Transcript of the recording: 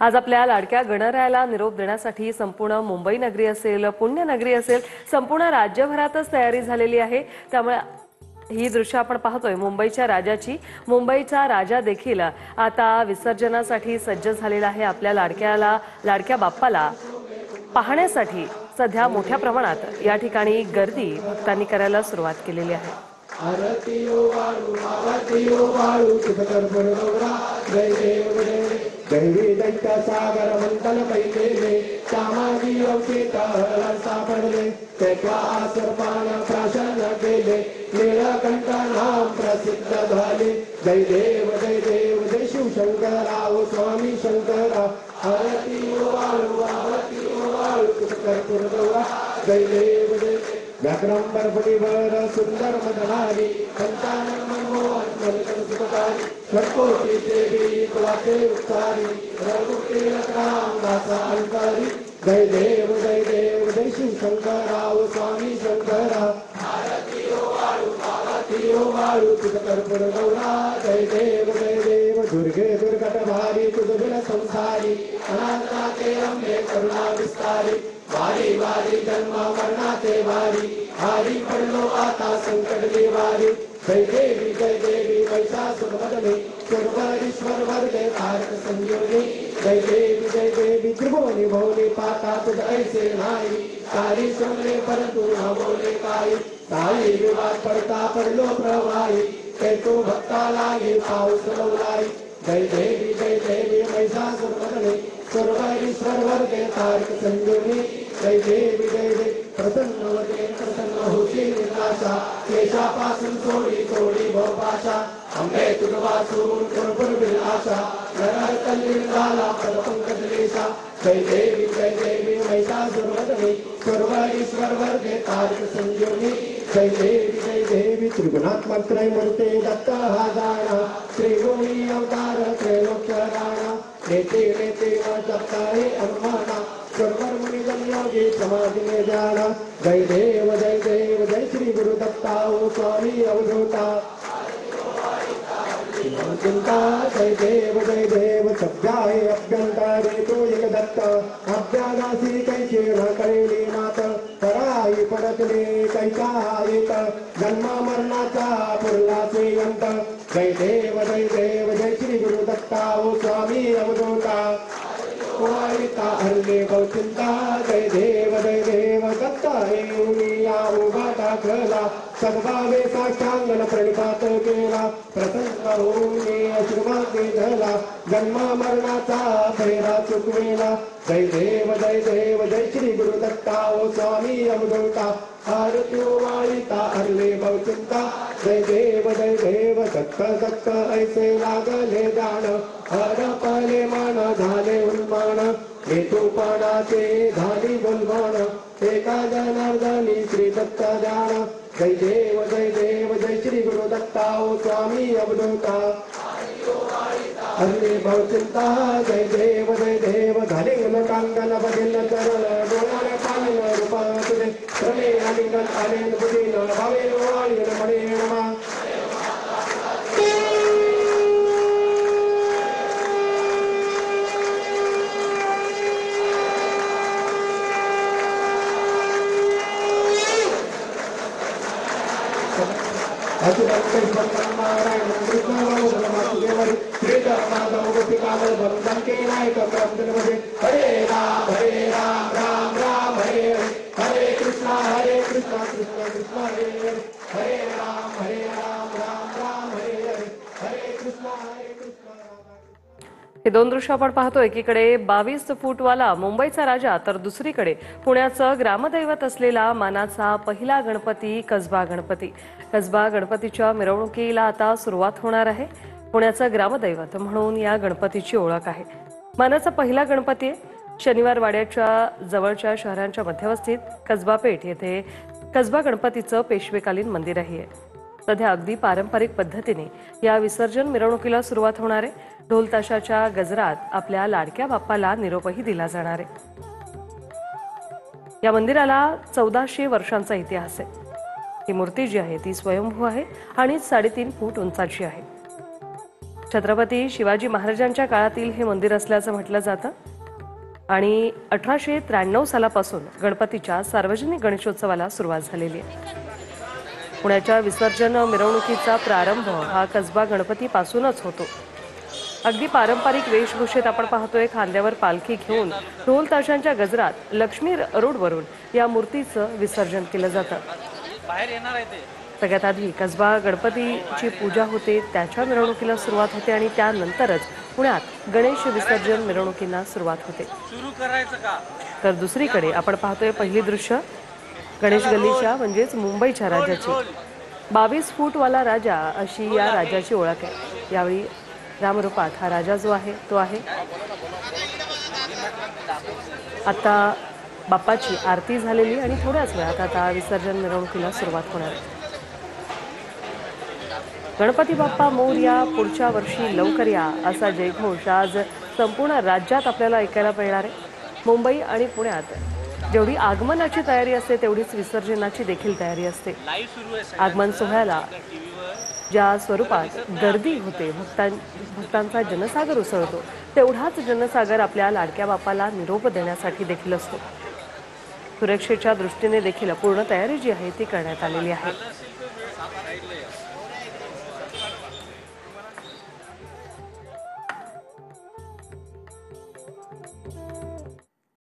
आज आपल्या लाडक्या गणरायाला निरोप देण्यासाठी संपूर्ण मुंबई नगरी असेल, पुण्यनगरी असेल, संपूर्ण राज्यभरातच तयारी झालेली आहे। त्यामुळे ही दृश्य आपण पाहतोय मुंबईच्या राजाची। मुंबईचा राजा देखील आता विसर्जनासाठी सज्ज झालेला आहे। आपल्या लाडक्या बाप्पाला पाहण्यासाठी सध्या मोठ्या प्रमाणात या ठिकाणी गर्दी भक्तांनी करायला सुरुवात केलेली आहे। आरती ओ वाळू तुझकर बरोबरा जय देव दैवी दैत्य सागर मंथन पैलेले सामाजी अवचेत सापडले तेव्हा आसरपान प्राशन केले नीलकंठ नाम प्रसिद्ध झाले जय देव जय शिवशंकराव स्वामी शंकरा आरती ओ वाळू तुझकर बरोबरा जय देव व्याकरण बरफडीवर सुंदर मदनारी संतान मनमोहन मलकन सुखकारी षटकोटी देवी तुलाचे उत्सारी रघुकुल राम दासा अलंकारी जय देव जय शिव शंकराव स्वामी शंकरा आरती ओ वाळू तुझ कर्पूर गौरा जय देव दुर्गे दुर्गट भारी तुझ बिन संसारी अनाथनाथे रम्ये करुणा विस्तारी वारी वारी जन्म मरणाचे वारी हारी पडलो आता संकट निवारी जय देवी महिषासुरमर्दिनी सुरवरीश्वर वर्गे तारक संयोगी जय देवी त्रिभुवनी भुवनी पाता तुझ ऐसे नाही सारी समरे परंतु न बोले काही काही विवाद पडता पडलो प्रवाही ते तो भक्ता लागे पाऊस लवलाई जय देवी महिषासुरमर्दिनी सुरवरीश्वर वर्गे तारक संयोगी जय देवी प्रसन्न होती निराशा केशापासून थोडी भाषा अंबे तुझ वाचून भरपूर विलासा नरहर कल्लीन झाला पदपंकज लेशा जय देवी महिषासुरमर्दिनी सर्वईश्वर वर्गे तारक संयोगी जय देवी त्रिगुणात्मक त्रयमूर्ते दत्त हा जाणा त्रिगुणी अवतार त्रैलोक्य राणा नेते न जपताहे अनुमाना सर्वर मुनि योगी समाधि में जाना जय देव जय श्री गुरु दत्ता ओ स्वामी अवधूता चिंता जय देव सभ्याहे अभ्यंतरे तो एक दत्त अभ्यागासी कैसे न करेली नाथ पराई पडतले कैसा येत जन्म मरणाचा पुरलाचे अंत जय देव जय श्री गुरु दत्ता ओ स्वामी अवधूता कुमारिता हरले बहुचिंता जय देव दत्ता या उभा दाखला सद्भावे साष्टांगन प्रणिपात केला प्रसन्न होऊन आशीर्वाद झाला जन्म मरणाचा फेरा चुकवेला जय देव जय श्री गुरु दत्ता ओ स्वामी अवधूता आरती ओ वाळिता हरले बहुचिंता जय देव दत्त ऐसे लागले जाण हर पले मन झाले उन्मान हेतूपणाचे झाली बोलबाण एका जनार्दनी श्री दत्त जाण जय देव जय श्री गुरु दत्ता ओ स्वामी अवधूता हरले बहुचिंता जय देव झाले कांगन भजन चरण डोळ्याने पालन रूपा तुझे श्रमे आलिंगन आलेन बुधीन भावे वाळीन मणे नमा हरे राम राम राम हरे हरे कृष्णा कृष्णा कृष्णा हरे हरे राम राम राम हरे हरे कृष्णा हे दोन दृश्य आपण पाहतो। एकीकडे 22 फूटवाला मुंबईचा राजा तर दुसरीकडे पुण्याचं ग्रामदैवत असलेला मानाचा पहिला गणपती कसबा गणपती। कसबा गणपतीच्या मिरवणुकीला आता सुरुवात होणार आहे। पुण्याचं ग्रामदैवत म्हणून या गणपतीची ओळख आहे। मानाचा पहिला गणपती शनिवार वाड्याच्या जवळच्या शहरांच्या मध्यवस्तीत कसबा पेठ येथे कसबा गणपतीचं पेशवेकालीन मंदिर आहे। सध्या अगदी पारंपरिक पद्धतीने या विसर्जन मिरवणुकीला सुरुवात होणार आहे। ढोल ताशाच्या गजरात आपल्या लाडक्या बाप्पाला निरोपही दिला जाणार आहे। या मंदिराला 1400 वर्षांचा इतिहास आहे। ही मूर्ती जी आहे ती स्वयंभू आहे आणि 3.5 फूट उंचाची आहे। छत्रपती शिवाजी महाराजांच्या काळातील हे मंदिर असल्याचं म्हटलं जातं आणि 1893 सालापासून गणपतीच्या सार्वजनिक गणेशोत्सवाला सुरुवात झालेली आहे. पुण्याच्या विसर्जन मिरवणुकीचा प्रारंभ हा कसबा गणपतीपासूनच होतो. अगदी पारंपरिक वेशभूषेत आपण पाहतोय खांद्यावर पालखी घेऊन ढोल ताशांच्या गजरात लक्ष्मी रोडवरून या मूर्तीचं विसर्जन केलं जातं. सगळ्यात आधी कसबा गणपतीची पूजा होते, त्याच्या मिरवणुकीला सुरुवात होते आणि त्यानंतरच पुण्यात गणेश विसर्जन मिरवणुकींना सुरुवात होते. तर दुसरीकडे आपण पाहतोय पहिली दृश्य गणेश गल्लीच्या म्हणजेच मुंबईच्या राजाची. 22 फूटवाला राजा अशी या राजाची ओळख आहे. यावेळी रामरूपात हा राजा जो आहे तो आहे. आता बाप्पाची आरती झालेली आणि थोड्याच वेळात आता विसर्जन मिरवणुकीला सुरुवात होणार आहे. गणपती बाप्पा मोरया, पुढच्या वर्षी लवकर या असा जयघोष आज संपूर्ण राज्यात आपल्याला ऐकायला मिळणार आहे. मुंबई आणि पुण्यात जेवढी आगमनाची तयारी असते तेवढीच विसर्जनाची देखील तयारी असते. आगमन सोहळ्याला ज्या स्वरूपात गर्दी होते, भक्तांचा जनसागर उसळतो, तेवढाच जनसागर आपल्या लाडक्या बाप्पाला निरोप देण्यासाठी देखील असतो. सुरक्षेच्या दृष्टीने देखील पूर्ण तयारी जी आहे ती करण्यात आलेली आहे.